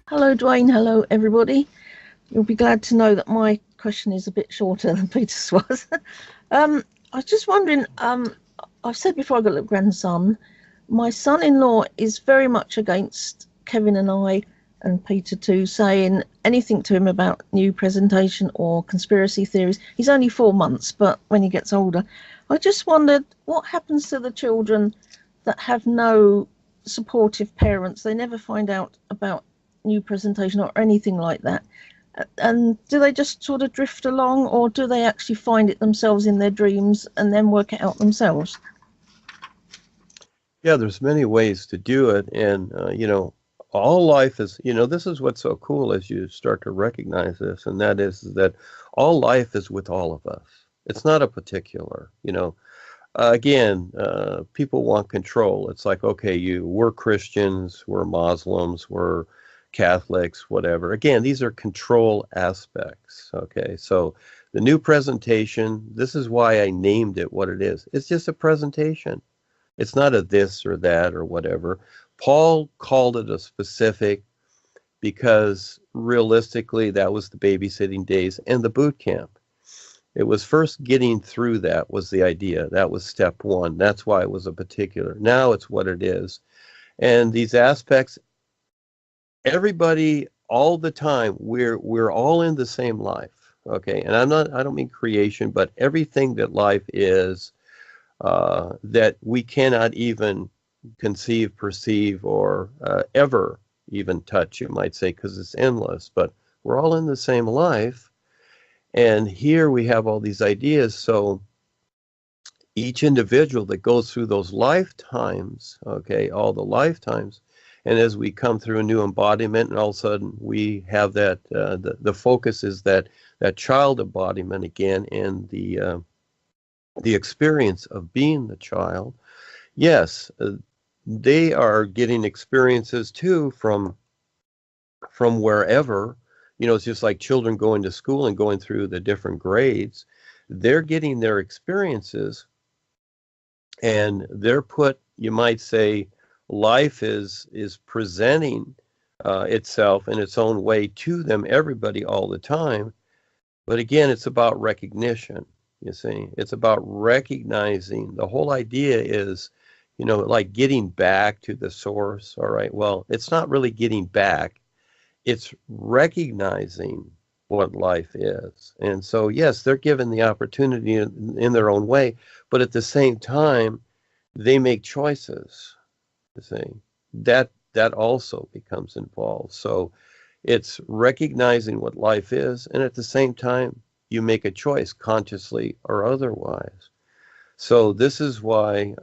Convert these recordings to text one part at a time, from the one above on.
Hello, Duane. Hello, everybody. You'll be glad to know that my question is a bit shorter than Peter's was. I was just wondering, I've said before I got a little grandson, my son-in-law is very much against Kevin and I and Peter too, saying anything to him about new presentation or conspiracy theories. He's only 4 months, but when he gets older, I just wondered what happens to the children that have no supportive parents. They never find out about new presentation or anything like that. And do they just sort of drift along, or do they actually find it themselves in their dreams and then work it out themselves? Yeah, there's many ways to do it. And, all life is, this is what's so cool as you start to recognize this, and that is that all life is with all of us. It's not a particular, again, people want control. It's like, okay, we're Christians, we're Muslims, we're Catholics, whatever. Again, these are control aspects. Okay, so the new presentation, this is why I named it what it is. It's just a presentation. It's not a this or that or whatever. Paul called it a specific because realistically that was the babysitting days and the boot camp. It was first getting through that was the idea. That was step one. That's why it was a particular. Now it's what it is. And these aspects, everybody all the time, we're all in the same life. Okay. And I don't mean creation, but everything that life is, that we cannot even conceive, perceive, or ever even touch, you might say, because it's endless. But we're all in the same life. And here we have all these ideas. So each individual that goes through those lifetimes, okay, all the lifetimes, and as we come through a new embodiment, and all of a sudden we have that, the focus is that child embodiment again, and the experience of being the child. Yes, they are getting experiences too from wherever. It's just like children going to school and going through the different grades. They're getting their experiences, and they're put, you might say, life is presenting itself in its own way to them, everybody, all the time. But again, it's about recognition. You see, it's about recognizing. The whole idea is, like getting back to the source. All right. Well, it's not really getting back. It's recognizing what life is. And so, yes, they're given the opportunity in their own way, but at the same time, they make choices. You see, that also becomes involved. So it's recognizing what life is, and at the same time, you make a choice, consciously or otherwise. So this is why,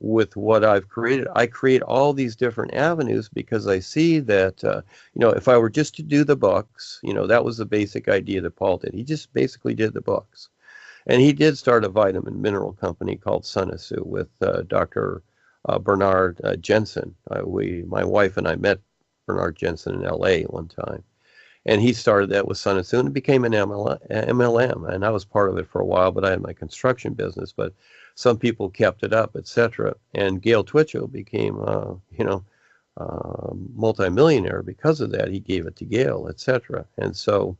with what I've created, I create all these different avenues, because I see that, if I were just to do the books, that was the basic idea that Paul did. He just basically did the books. And he did start a vitamin mineral company called Sunasu with Dr. Bernard Jensen. My wife and I met Bernard Jensen in LA one time. And he started that with Sunasu and it became an MLM. And I was part of it for a while, but I had my construction business. But some people kept it up, etc. And Gail Twitchell became, multimillionaire because of that. He gave it to Gail, etc. And so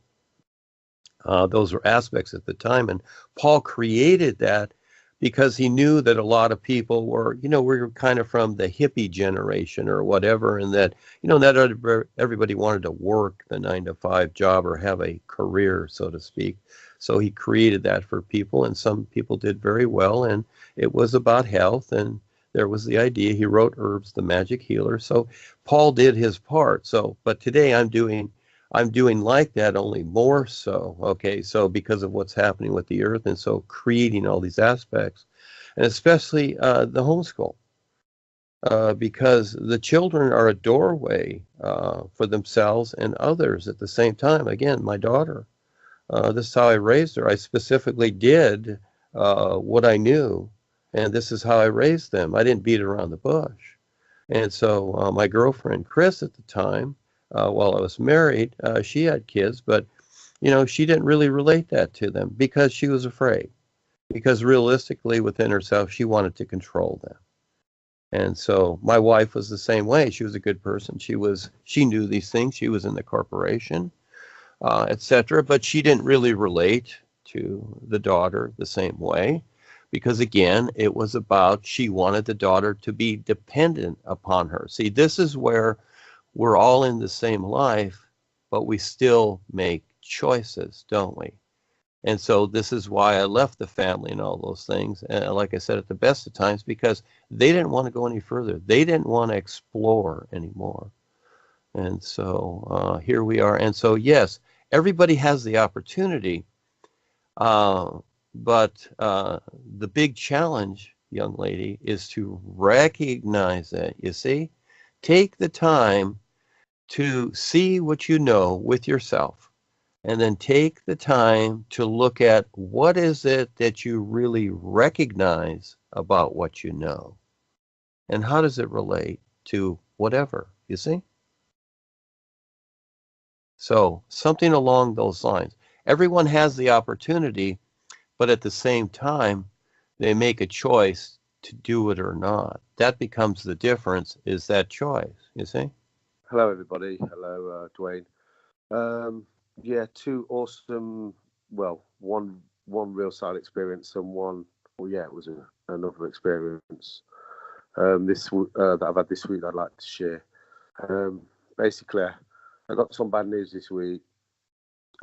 those were aspects at the time. And Paul created that because he knew that a lot of people were, we were kind of from the hippie generation or whatever, and that, that everybody wanted to work the 9-to-5 job or have a career, so to speak. So he created that for people, and some people did very well, and it was about health, and there was the idea. He wrote Herbs, the Magic Healer. So Paul did his part. So, but today I'm doing like that, only more so, okay, so because of what's happening with the earth, and so creating all these aspects, and especially the homeschool, because the children are a doorway for themselves and others at the same time. Again, my daughter, this is how I raised her. I specifically did what I knew, and this is how I raised them. I didn't beat around the bush. And so my girlfriend, Chris, at the time, while I was married, she had kids, but, she didn't really relate that to them because she was afraid. Because realistically, within herself, she wanted to control them. And so my wife was the same way. She was a good person. She knew these things. She was in the corporation, etc. But she didn't really relate to the daughter the same way, because again, it was about, she wanted the daughter to be dependent upon her. See, this is where we're all in the same life, but we still make choices, don't we? And so this is why I left the family and all those things. And like I said, at the best of times, because they didn't want to go any further. They didn't want to explore anymore. And so here we are. And so, yes, everybody has the opportunity. But the big challenge, young lady, is to recognize that, you see, take the time to see what you know with yourself, and then take the time to look at what is it that you really recognize about what you know, and how does it relate to whatever, you see? So something along those lines. Everyone has the opportunity, but at the same time, they make a choice to do it or not. That becomes the difference, is that choice, you see? Hello, everybody. Hello, Duane. Yeah, two awesome. Well, one real side experience and one. Well, yeah, it was another experience. That I've had this week, I'd like to share. Basically, I got some bad news this week.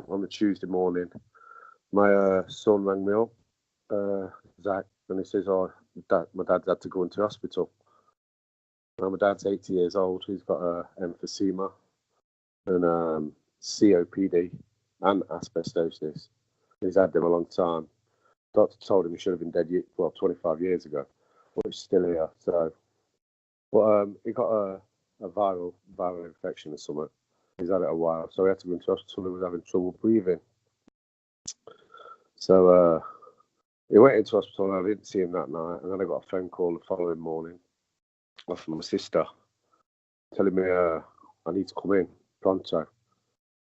On the Tuesday morning, my son rang me up, Zach, and he says, "Oh, my dad's had to go into hospital." Now, my dad's 80 years old. He's got emphysema and COPD and asbestosis. He's had them a long time. Doctor told him he should have been dead 25 years ago, but he's still here. So, he got a viral infection or something. He's had it a while, so he had to go into hospital. He was having trouble breathing. So he went into hospital. I didn't see him that night, and then I got a phone call the following morning from my sister telling me I need to come in pronto.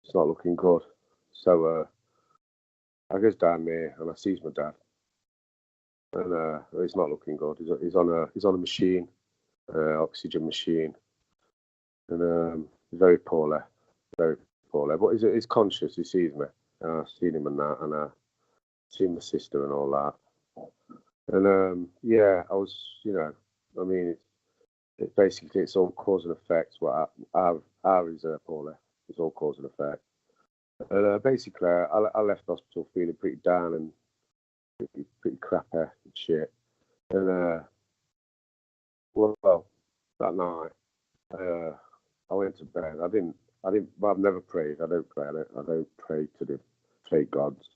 It's not looking good. So I goes down there and I sees my dad, and he's not looking good. He's on a machine, oxygen machine, and very poorly, very poorly. But he's conscious. He sees me, and I've seen him and that, and I've seen my sister and all that. And yeah, I was, I mean, it's basically, it's all cause and effect. What how is poorly? It's all cause and effect. And basically, I left hospital feeling pretty down and pretty crappy and shit. And well, that night, I went to bed. I didn't. Well, I've never prayed. I don't pray. I don't pray to the fake gods.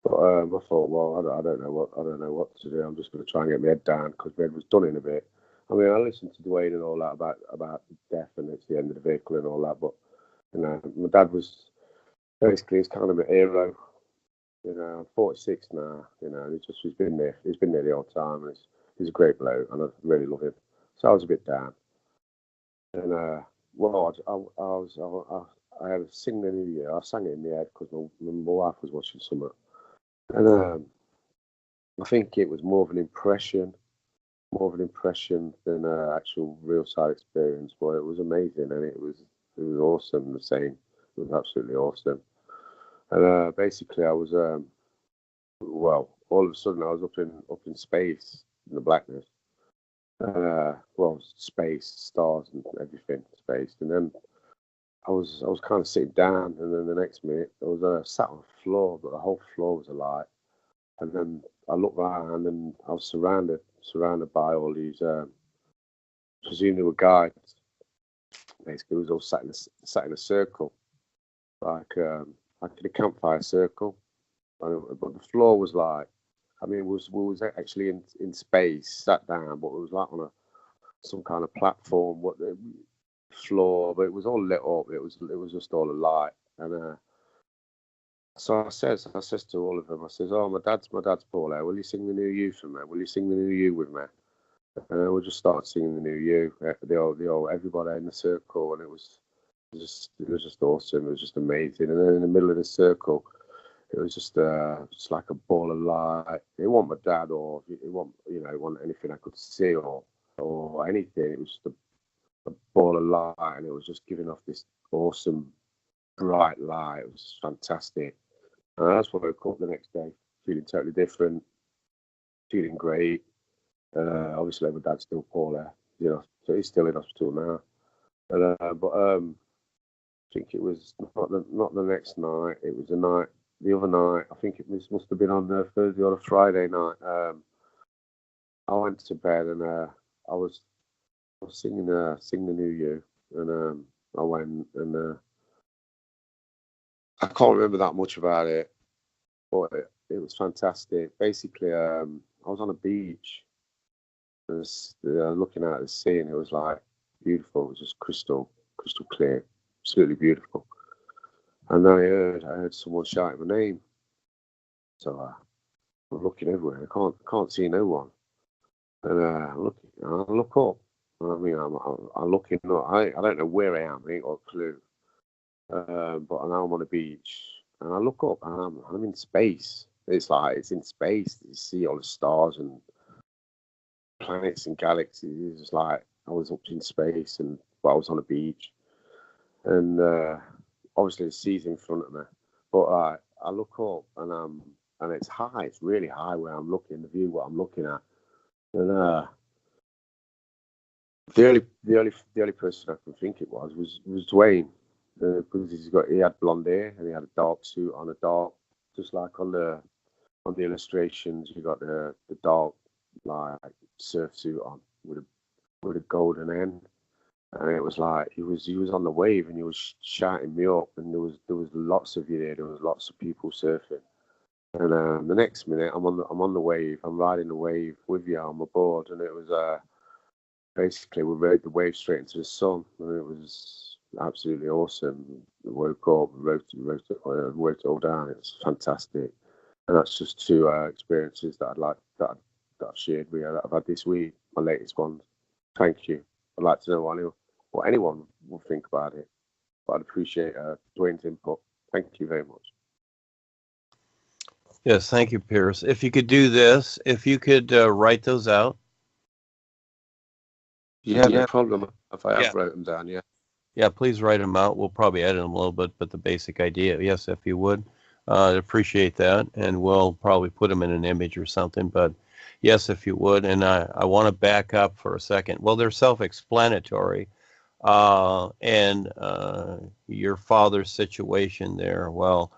But I thought, well, I don't know what to do. I'm just going to try and get my head down because my head was done in a bit. I mean, I listened to Duane and all that about death and it's the end of the vehicle and all that. But my dad was basically, he's kind of a hero. I'm 46 now. And he's been there. He's been there the whole time. And he's a great bloke, and I really love him. So I was a bit down. And well, I had to sing the New Year. I sang it in my head because my wife was watching something. And I think it was more of an impression than an actual real side experience. But it was amazing, and it was awesome. The same, it was absolutely awesome. And basically, I was well, all of a sudden, I was up in space in the blackness. Well, space, stars, and everything, space. And then I was kind of sitting down, and then the next minute, I was sat on the floor, but the whole floor was alight. And then I looked around, and I was surrounded by all these, presume they were guides. Basically, it was all sat in a circle, like a campfire circle. But the floor was like, I mean, we was actually in space, sat down, but it was like on some kind of platform. What the floor, but it was all lit up. It was just all alight. And so I says to all of them, I says, "Oh, my dad's poorly. Will you sing the New You for me? Will you sing the New You with me?" And we just started singing the New You. The old everybody in the circle, and it was just awesome. It was just amazing. And then in the middle of the circle, it was just like a ball of light. It wasn't my dad, or it wasn't anything I could see, or or anything. It was just a ball of light, and it was just giving off this awesome bright light. It was fantastic. And that's what I woke up the next day, feeling totally different, feeling great. Obviously, my dad's still poorly, so he's still in hospital now. But I think it was not the next night. It was the other night. I think it must have been on the Thursday or a Friday night. I went to bed and I was singing "Sing the New You," and I went and I can't remember that much about it, but it was fantastic. Basically, I was on a beach, looking at the sea, and it was like beautiful. It was just crystal clear, absolutely beautiful. And then I heard someone shouting my name. So I'm looking everywhere. I can't see no one. And I look up. I mean, I'm looking up. I don't know where I am. I ain't got a clue. But now I'm on a beach, and I look up, and I'm in space. It's like it's in space. You see all the stars and planets and galaxies. It's like I was up in space, but I was on a beach, and obviously the sea's in front of me. But I look up, and it's high. It's really high where I'm looking. The view, what I'm looking at, and the only person I can think it was Duane. Because he had blonde hair and he had a dark suit on, just like on the illustrations. You got the dark like surf suit on with a golden end, and it was like he was on the wave and he was shouting me up, and there was lots of you there. There was lots of people surfing, and the next minute I'm on the wave. I'm riding the wave with you on my board, and it was basically we rode the wave straight into the sun, and it was absolutely awesome. I woke up, wrote it all down. It's fantastic, and that's just two experiences that I've shared with you that I've had this week. My latest ones. Thank you. I'd like to know what anyone will think about it, but I'd appreciate Duane's input. Thank you very much. Yes, thank you, Pearce. If you could do this, if you could write those out. Yeah, no problem. If I have wrote them down, yeah. Yeah, please write them out. We'll probably edit them a little bit, but the basic idea, yes, if you would. I'd appreciate that, and we'll probably put them in an image or something, but yes, if you would. And I want to back up for a second. Well, they're self-explanatory, and your father's situation there, well,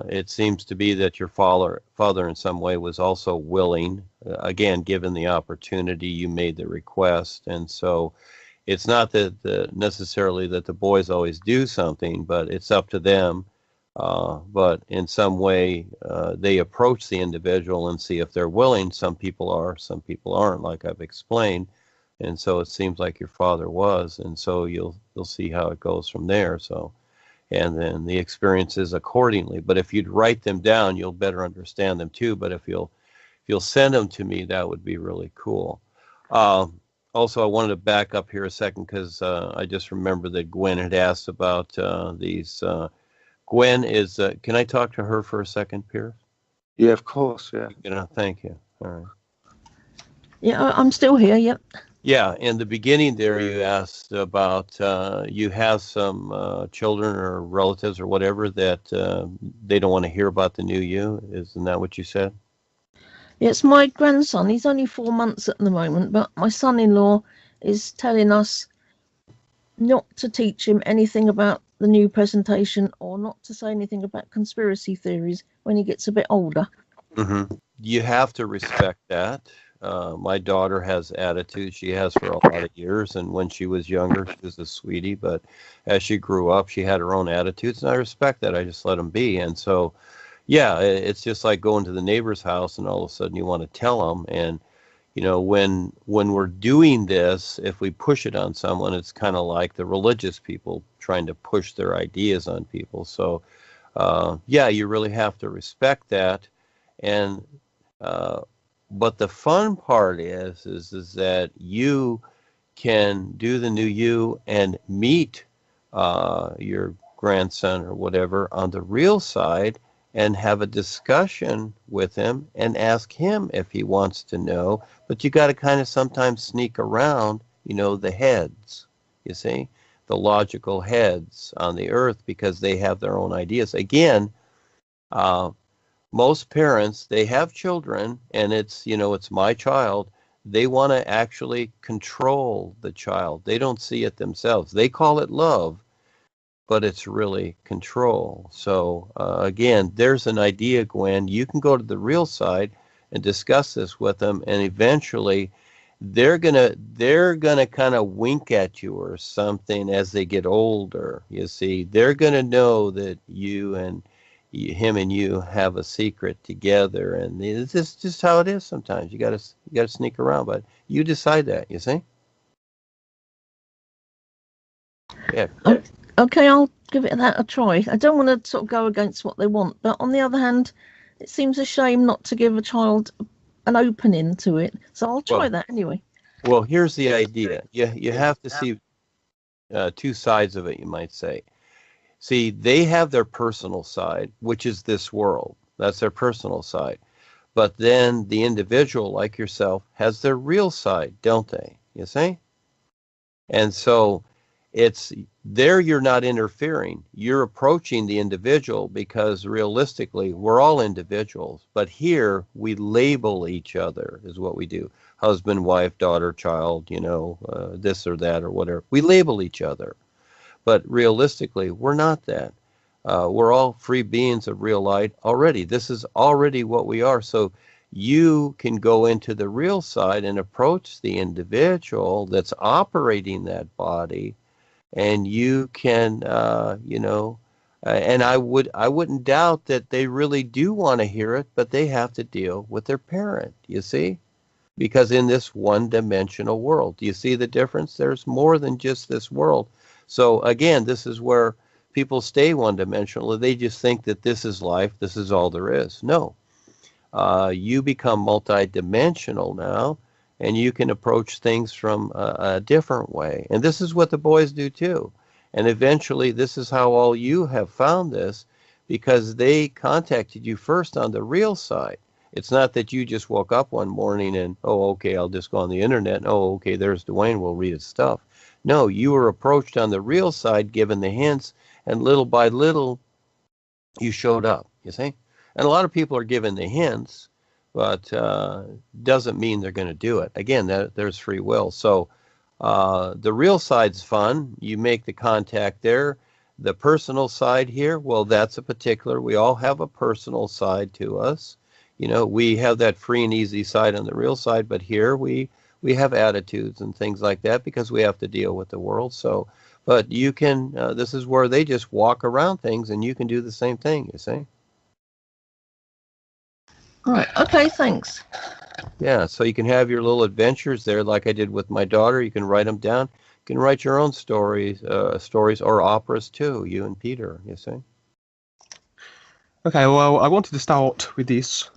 it seems to be that your father in some way was also willing, again, given the opportunity, you made the request, and so it's not that necessarily that the boys always do something, but it's up to them. But in some way, they approach the individual and see if they're willing. Some people are, some people aren't, like I've explained. And so it seems like your father was, and so you'll see how it goes from there. So, and then the experiences accordingly. But if you'd write them down, you'll better understand them too. But if you'll send them to me, that would be really cool. Also, I wanted to back up here a second because I just remembered that Gwen had asked about these. Gwen is, can I talk to her for a second, Pearce? Yeah, of course, yeah. Thank you. All right. Yeah, I'm still here, yep. Yeah, in the beginning there you asked about you have some children or relatives or whatever that they don't want to hear about the new you. Isn't that what you said? It's my grandson. He's only 4 months at the moment, but my son-in-law is telling us not to teach him anything about the new presentation or not to say anything about conspiracy theories when he gets a bit older. Mm-hmm. You have to respect that. My daughter has attitude. She has for a lot of years, and when she was younger, she was a sweetie, but as she grew up, she had her own attitudes, and I respect that. I just let them be, and so yeah, it's just like going to the neighbor's house and all of a sudden you want to tell them. And, you know, when we're doing this, if we push it on someone, it's kind of like the religious people trying to push their ideas on people. So, yeah, you really have to respect that. And, but the fun part is that you can do the new you and meet your grandson or whatever on the real side and have a discussion with him and ask him if he wants to know. But you got to kind of sometimes sneak around, the heads, you see, the logical heads on the earth, because they have their own ideas. Again, most parents, they have children, and it's my child. They want to actually control the child. They don't see it themselves. They call it love, but it's really control. So again, there's an idea, Gwen. You can go to the real side and discuss this with them, and eventually they're gonna kind of wink at you or something as they get older. You see, they're gonna know that him and you have a secret together, and it's just how it is. Sometimes you gotta sneak around, but you decide that. You see? Yeah. Okay, I'll give it a try. I don't want to sort of go against what they want, but on the other hand, it seems a shame not to give a child an opening to it. So I'll try that anyway. Well, here's the idea. You have to see two sides of it, you might say. See, they have their personal side, which is this world. That's their personal side. But then the individual, like yourself, has their real side, don't they? You see? And so it's there, you're not interfering. You're approaching the individual, because realistically, we're all individuals. But here, we label each other is what we do. Husband, wife, daughter, child, this or that or whatever. We label each other. But realistically, we're not that. We're all free beings of real light already. This is already what we are. So you can go into the real side and approach the individual that's operating that body, and you can, and I wouldn't doubt that they really do want to hear it, but they have to deal with their parent, you see? Because in this one-dimensional world, do you see the difference? There's more than just this world. So again, this is where people stay one-dimensional. They just think that this is life, this is all there is. No. You become multi-dimensional now, and you can approach things from a different way. And this is what the boys do too. And eventually, this is how all you have found this, because they contacted you first on the real side. It's not that you just woke up one morning and, oh, okay, I'll just go on the internet. And, oh, okay, there's Duane, we'll read his stuff. No, you were approached on the real side, given the hints, and little by little, you showed up, you see? And a lot of people are given the hints, but doesn't mean they're going to do it. Again, there's free will. So the real side's fun. You make the contact there. The personal side here, well, that's a particular. We all have a personal side to us. We have that free and easy side on the real side, but here we have attitudes and things like that, because we have to deal with the world. So, but you can, this is where they just walk around things, and you can do the same thing, you see? Right. Okay, thanks. Yeah, so you can have your little adventures there, like I did with my daughter. You can write them down. You can write your own stories or operas too, you and Peter, you see? Okay, well, I wanted to start with this.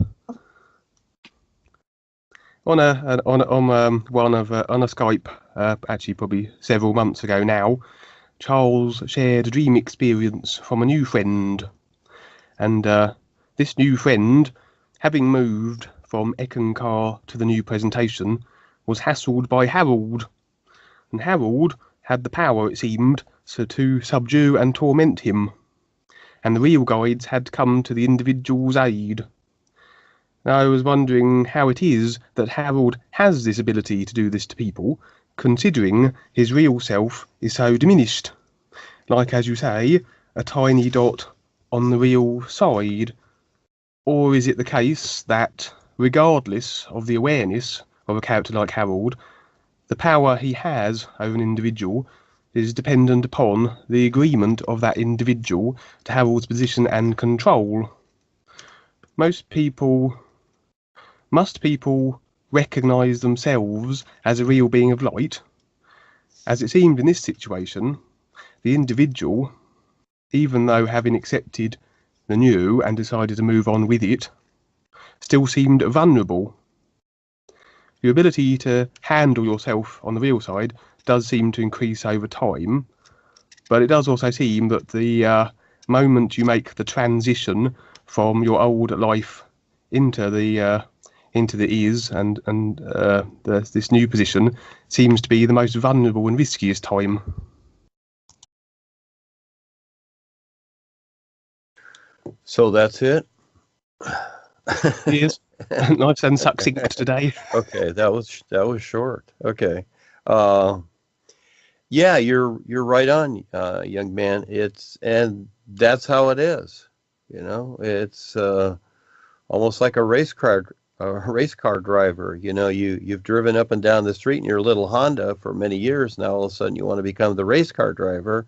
On a Skype, actually probably several months ago now, Charles shared a dream experience from a new friend, and this new friend, having moved from Ekankar to the new presentation, was hassled by Harold, and Harold had the power, it seemed, to subdue and torment him, and the real guides had come to the individual's aid. Now, I was wondering how it is that Harold has this ability to do this to people, considering his real self is so diminished. Like, as you say, a tiny dot on the real side. Or is it the case that, regardless of the awareness of a character like Harold, the power he has over an individual is dependent upon the agreement of that individual to Harold's position and control? Must people recognise themselves as a real being of light? As it seemed in this situation, the individual, even though having accepted the new and decided to move on with it, still seemed vulnerable. Your ability to handle yourself on the real side does seem to increase over time, but it does also seem that the moment you make the transition from your old life into the is, and this new position seems to be the most vulnerable and riskiest time. So that's it. Cheers. Nice and succinct today. Okay, that was short. Okay. Yeah, you're right on, young man. And that's how it is. You know, it's almost like a race car driver. You know, you've driven up and down the street in your little Honda for many years now. All of a sudden, you want to become the race car driver.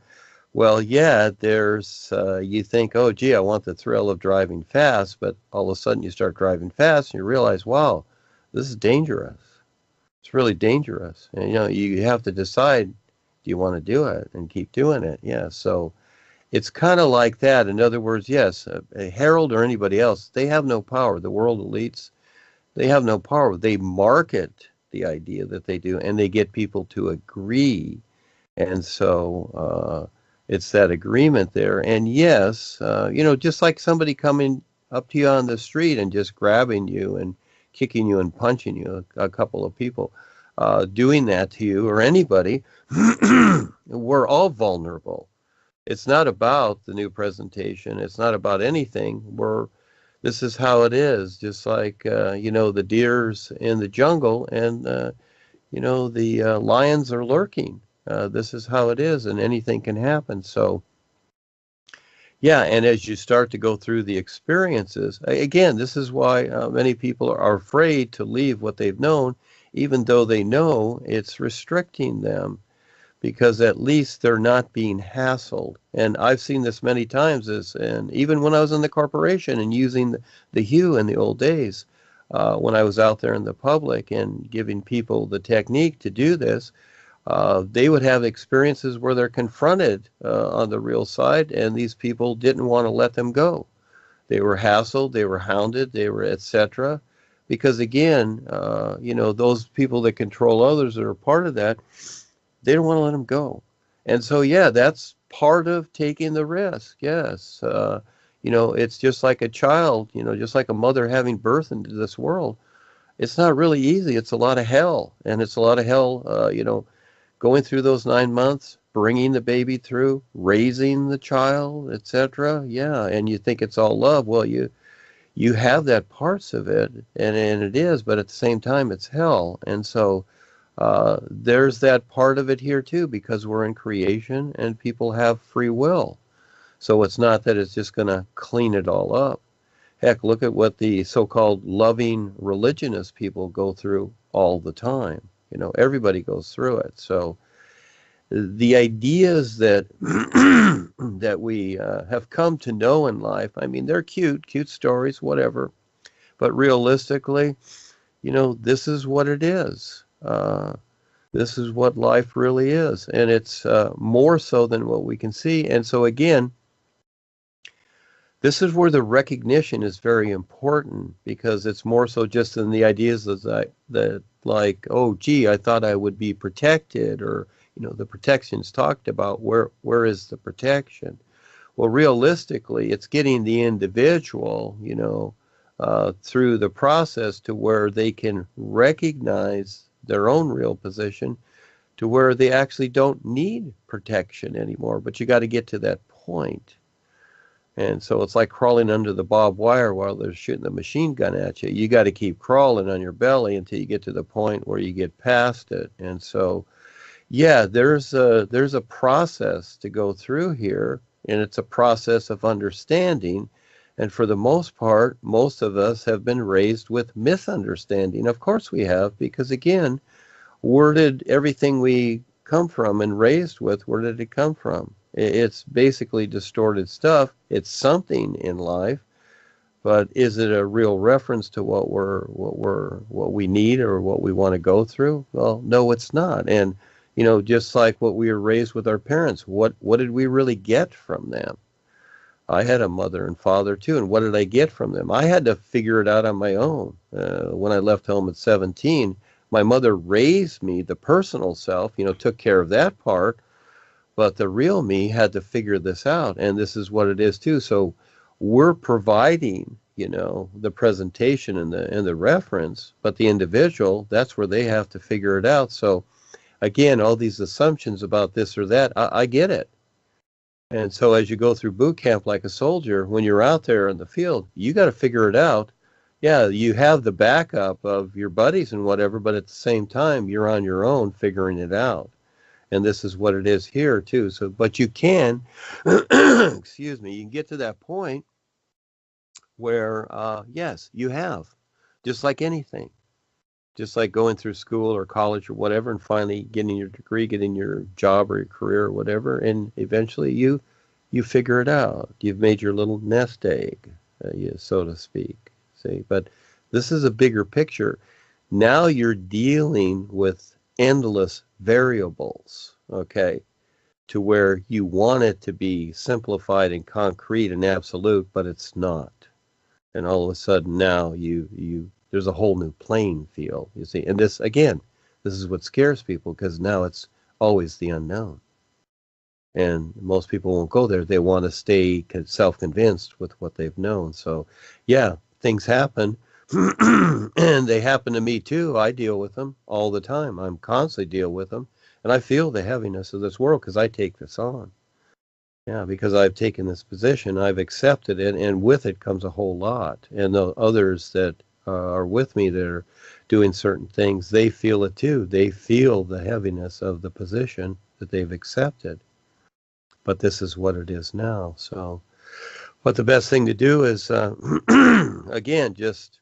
Well, yeah, there's you think, oh, gee, I want the thrill of driving fast, but all of a sudden you start driving fast and you realize, wow, this is dangerous. It's really dangerous. And, you know, you have to decide, do you want to do it and keep doing it? Yeah, so it's kind of like that. In other words, yes, a Herald or anybody else, they have no power. The world elites, they have no power. They market the idea that they do, and they get people to agree. And so it's that agreement there. And yes, you know, just like somebody coming up to you on the street and just grabbing you and kicking you and punching you, a couple of people doing that to you or anybody, we're all vulnerable. It's not about the new presentation. It's not about anything. This is how it is. Just like, you know, the deer's in the jungle and, you know, the lions are lurking. This is how it is, and anything can happen. So, yeah, and as you start to go through the experiences, again, this is why many people are afraid to leave what they've known, even though they know it's restricting them, because at least they're not being hassled. And I've seen this many times, and even when I was in the corporation and using the hue in the old days, when I was out there in the public and giving people the technique to do this, they would have experiences where they're confronted on the real side, and these people didn't want to let them go. They were hassled, they were hounded, they were etc. Because again, you know, those people that control others that are part of that, they don't want to let them go. And so, yeah, that's part of taking the risk. Yes. You know, it's just like a child, you know, just like a mother having birth into this world. It's not really easy. It's a lot of hell. And it's a lot of hell, you know, going through those 9 months, bringing the baby through, raising the child, etc. Yeah, and you think it's all love. Well, you have that parts of it, and it is, but at the same time, it's hell. And so there's that part of it here too, because we're in creation and people have free will. So it's not that it's just going to clean it all up. Heck, look at what the so-called loving religionist people go through all the time. You know, everybody goes through it. So the ideas that that we have come to know in life, I mean, they're cute stories, whatever. But realistically, you know, this is what it is. This is what life really is. And it's more so than what we can see. And so again, this is where the recognition is very important, because it's more so just in the ideas that like, oh, gee, I thought I would be protected, or, you know, the protection's talked about. Where is the protection? Well, realistically, it's getting the individual, you know, through the process to where they can recognize their own real position, to where they actually don't need protection anymore. But you got to get to that point. And so it's like crawling under the barbed wire while they're shooting the machine gun at you. You got to keep crawling on your belly until you get to the point where you get past it. And so, yeah, there's a process to go through here, and it's a process of understanding. And for the most part, most of us have been raised with misunderstanding. Of course we have, because again, where did everything we come from and raised with, where did it come from? It's basically distorted stuff. It's something in life, but is it a real reference to what we need or what we want to go through? Well, no, it's not. And you know, just like what we were raised with our parents, what did we really get from them? I had a mother and father too, and what did I get from them? I had to figure it out on my own. When I left home at 17, my mother raised me, the personal self, you know, took care of that part. But the real me had to figure this out, and this is what it is too. So we're providing, the presentation and the reference, but the individual, that's where they have to figure it out. So again, all these assumptions about this or that, I get it. And so as you go through boot camp like a soldier, when you're out there in the field, you got to figure it out. Yeah, you have the backup of your buddies and whatever, but at the same time, you're on your own figuring it out. And this is what it is here too. So, but you can, excuse me, you can get to that point where, yes, you have, just like anything, just like going through school or college or whatever, and finally getting your degree, getting your job or your career or whatever, and eventually you figure it out. You've made your little nest egg, so to speak. See, but this is a bigger picture. Now you're dealing with endless variables, okay, to where you want it to be simplified and concrete and absolute, but it's not. And all of a sudden now there's a whole new playing field, you see. And this, again, this is what scares people, because now it's always the unknown. And most people won't go there. They want to stay self-convinced with what they've known. So, yeah, things happen. And they happen to me too. I deal with them all the time. I'm constantly deal with them. And I feel the heaviness of this world because I take this on. Yeah, because I've taken this position, I've accepted it, and with it comes a whole lot. And the others that are with me that are doing certain things, they feel it too. They feel the heaviness of the position that they've accepted. But this is what it is now. So, but the best thing to do is, again, just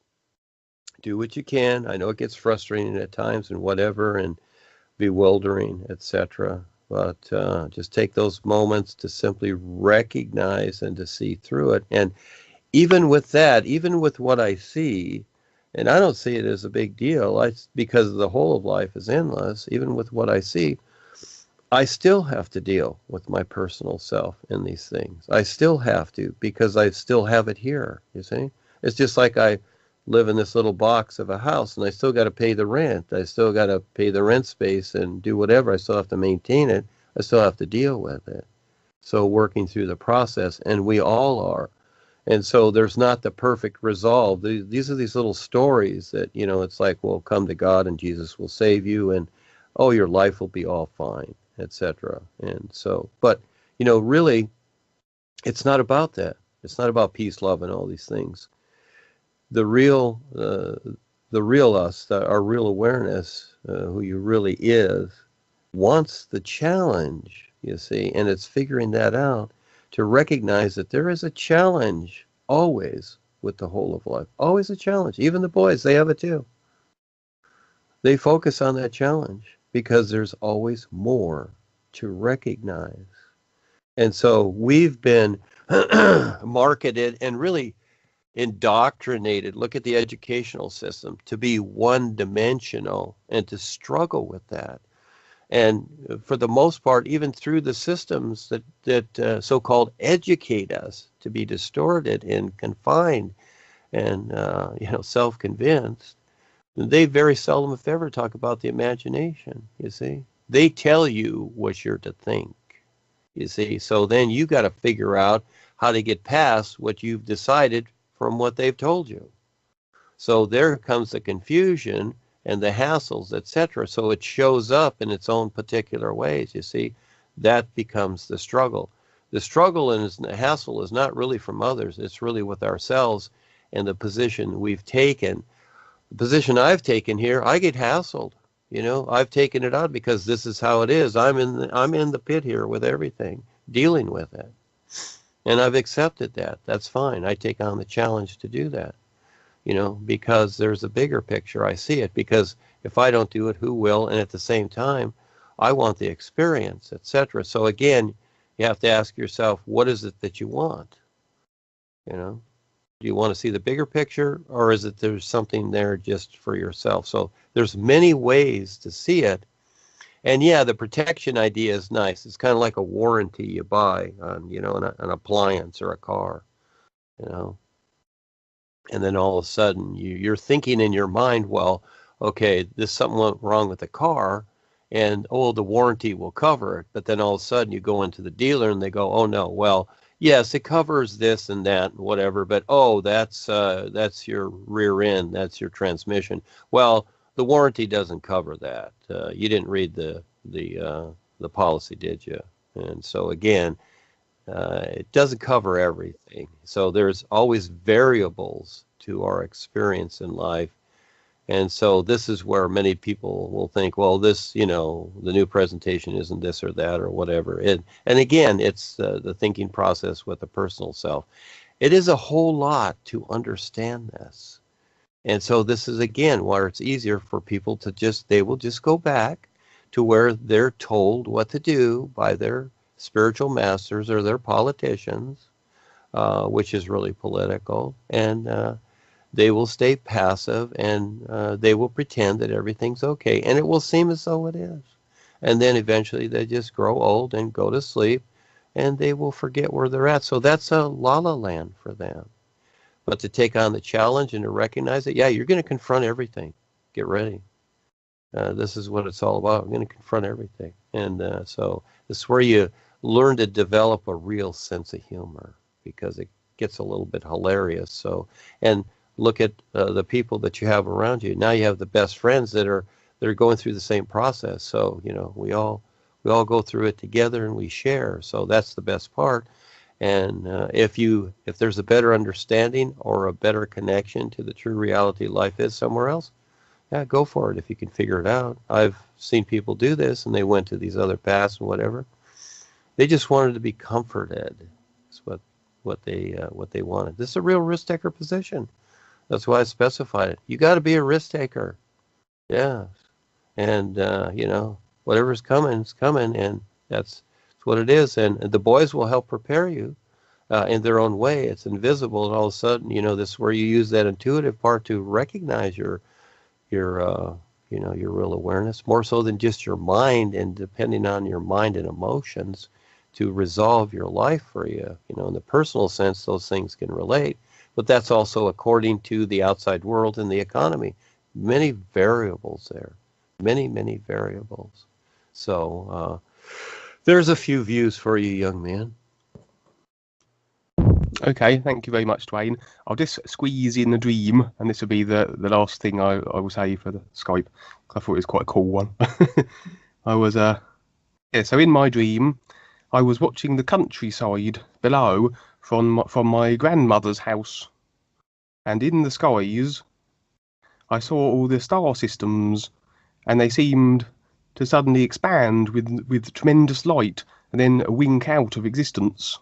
do what you can. I know it gets frustrating at times and whatever, and bewildering, etc. But just take those moments to simply recognize and to see through it. And even with that, even with what I see, and I don't see it as a big deal, because the whole of life is endless, even with what I see, I still have to deal with my personal self in these things. I still have to, because I still have it here, you see? It's just like I live in this little box of a house, and I still got to pay the rent. I still got to pay the rent space and do whatever. I still have to maintain it. I still have to deal with it. So working through the process, and we all are. And so there's not the perfect resolve. These are these little stories that, it's like, well, come to God and Jesus will save you, and, oh, your life will be all fine, etc. And so, but, really, it's not about that. It's not about peace, love, and all these things. The real us, our real awareness, who you really is, wants the challenge, you see, and it's figuring that out to recognize that there is a challenge always with the whole of life. Always a challenge. Even the boys, they have it too. They focus on that challenge because there's always more to recognize. And so we've been marketed and really indoctrinated, look at the educational system, to be one-dimensional and to struggle with that. And for the most part, even through the systems that so-called educate us to be distorted and confined and self-convinced, they very seldom, if ever, talk about the imagination, you see. They tell you what you're to think, you see. So then you got to figure out how to get past what you've decided from what they've told you. So there comes the confusion and the hassles, etc. So it shows up in its own particular ways, you see. That becomes the struggle. The struggle and the hassle is not really from others. It's really with ourselves and the position we've taken. The position I've taken here, I get hassled. I've taken it on because this is how it is. I'm in the pit here with everything, dealing with it. And I've accepted that. That's fine. I take on the challenge to do that, because there's a bigger picture. I see it, because if I don't do it, who will? And at the same time, I want the experience, etc. So again, you have to ask yourself, what is it that you want? Do you want to see the bigger picture, or is it there's something there just for yourself? So there's many ways to see it. And yeah, the protection idea is nice. It's kind of like a warranty you buy on, an appliance or a car, And then all of a sudden you're thinking in your mind, well, okay, something went wrong with the car, and the warranty will cover it. But then all of a sudden you go into the dealer and they go, oh no, well, Yes, it covers this and that and whatever, but oh, that's your rear end, that's your transmission. Well, the warranty doesn't cover that. You didn't read the policy, did you? And so again, it doesn't cover everything. So there's always variables to our experience in life. And so this is where many people will think, well, this, the new presentation isn't this or that or whatever. And again, it's the thinking process with the personal self. It is a whole lot to understand this. And so this is, again, where it's easier for people to they will just go back to where they're told what to do by their spiritual masters or their politicians, which is really political. And they will stay passive, and they will pretend that everything's okay, and it will seem as though it is. And then eventually they just grow old and go to sleep, and they will forget where they're at. So that's a la-la land for them. But to take on the challenge and to recognize that, yeah, you're going to confront everything. Get ready. This is what it's all about. I'm going to confront everything. And so this is where you learn to develop a real sense of humor, because it gets a little bit hilarious. So, and look at the people that you have around you. Now you have the best friends that are going through the same process. So we all go through it together and we share. So that's the best part. And if there's a better understanding or a better connection to the true reality life is somewhere else, yeah, go for it if you can figure it out. I've seen people do this, and they went to these other paths and whatever. They just wanted to be comforted. That's what they wanted. This is a real risk taker position. That's why I specified it. You got to be a risk taker. Yeah. And, whatever's coming is coming, and that's what it is. And the boys will help prepare you in their own way. It's invisible, and all of a sudden, this is where you use that intuitive part to recognize your real awareness, more so than just your mind, and depending on your mind and emotions to resolve your life for you. In the personal sense, those things can relate. But that's also according to the outside world and the economy. Many variables there. Many, many variables. So there's a few views for you, young man. Okay, thank you very much, Duane. I'll just squeeze in a dream, and this will be the last thing I will say for the Skype. I thought it was quite a cool one. I was, so in my dream, I was watching the countryside below from my grandmother's house, and in the skies I saw all the star systems, and they seemed to suddenly expand with tremendous light and then wink out of existence.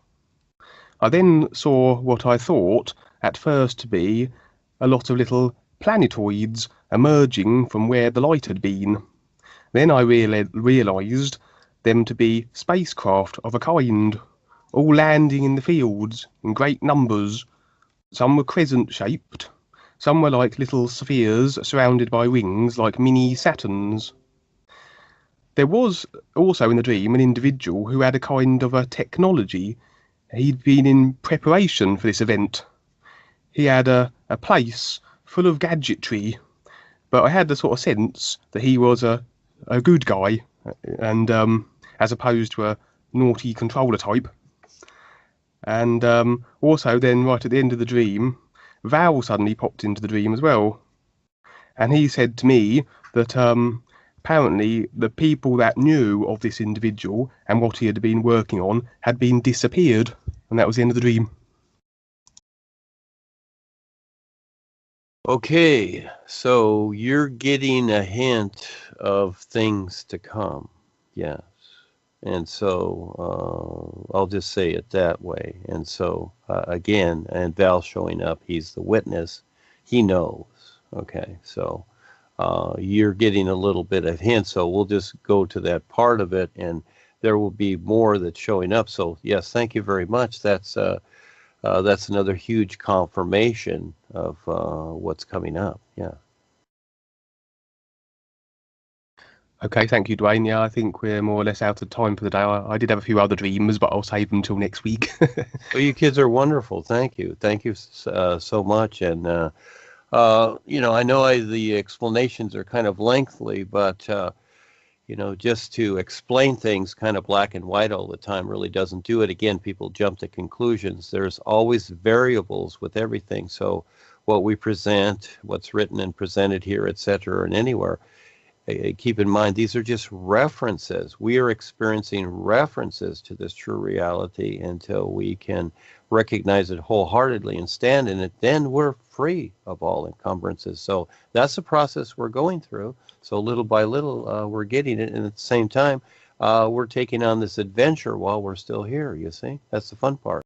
I then saw what I thought at first to be a lot of little planetoids emerging from where the light had been. Then I realised them to be spacecraft of a kind, all landing in the fields in great numbers. Some were crescent-shaped, some were like little spheres surrounded by rings like mini Saturns. There was also in the dream an individual who had a kind of a technology. He'd been in preparation for this event. He had a place full of gadgetry, but I had the sort of sense that he was a good guy, and as opposed to a naughty controller type. And also then right at the end of the dream, Val suddenly popped into the dream as well. And he said to me that apparently the people that knew of this individual and what he had been working on had been disappeared. And that was the end of the dream. Okay, so you're getting a hint of things to come. Yes. And so I'll just say it that way. And so, again, and Val showing up, he's the witness. He knows. Okay, so you're getting a little bit of hint. So we'll just go to that part of it, and there will be more that's showing up. So, yes, thank you very much. That's another huge confirmation of what's coming up. Yeah. Okay, thank you, Duane. Yeah, I think we're more or less out of time for the day. I did have a few other dreams, but I'll save them till next week. Well, you kids are wonderful. Thank you. Thank you so much. And, I know the explanations are kind of lengthy, but, just to explain things kind of black and white all the time really doesn't do it. Again, people jump to conclusions. There's always variables with everything. So what we present, what's written and presented here, etc., and anywhere, keep in mind, these are just references. We are experiencing references to this true reality until we can recognize it wholeheartedly and stand in it. Then we're free of all encumbrances. So that's the process we're going through. So little by little, we're getting it. And at the same time, we're taking on this adventure while we're still here, you see? That's the fun part.